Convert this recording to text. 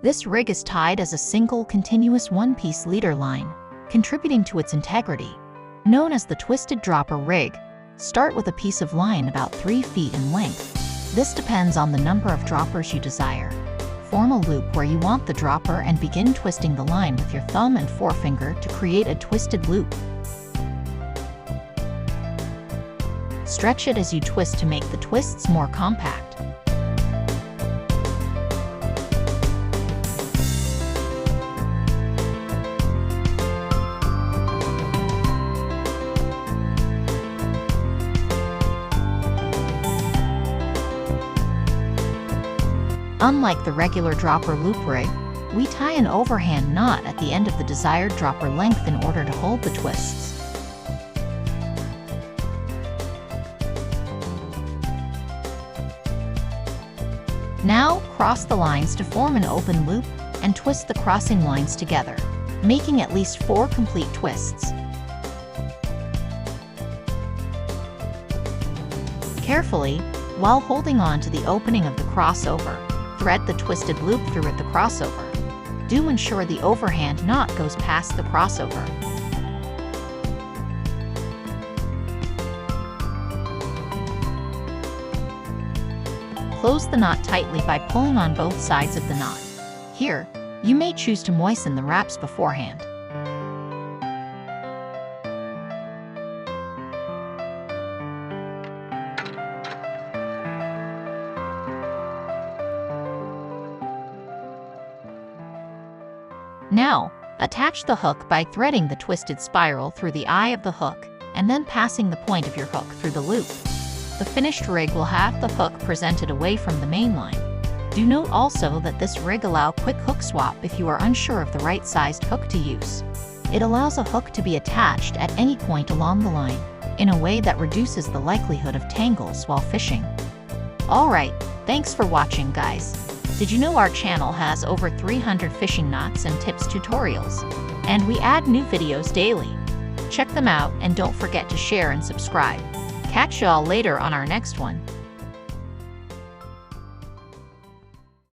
This rig is tied as a single continuous one-piece leader line, contributing to its integrity. Known as the twisted dropper rig, start with a piece of line about 3 feet in length. This depends on the number of droppers you desire. Form a loop where you want the dropper and begin twisting the line with your thumb and forefinger to create a twisted loop. Stretch it as you twist to make the twists more compact. Unlike the regular dropper loop rig, we tie an overhand knot at the end of the desired dropper length in order to hold the twists. Now, cross the lines to form an open loop and twist the crossing lines together, making at least 4 complete twists. Carefully, while holding on to the opening of the crossover, thread the twisted loop through at the crossover. Do ensure the overhand knot goes past the crossover. Close the knot tightly by pulling on both sides of the knot. Here, you may choose to moisten the wraps beforehand. Now, attach the hook by threading the twisted spiral through the eye of the hook and then passing the point of your hook through the loop. The finished rig will have the hook presented away from the main line. Do note also that this rig allows quick hook swap if you are unsure of the right sized hook to use. It allows a hook to be attached at any point along the line, in a way that reduces the likelihood of tangles while fishing. Alright, thanks for watching, guys. Did you know our channel has over 300 fishing knots and tips tutorials? And we add new videos daily. Check them out and don't forget to share and subscribe. Catch y'all later on our next one.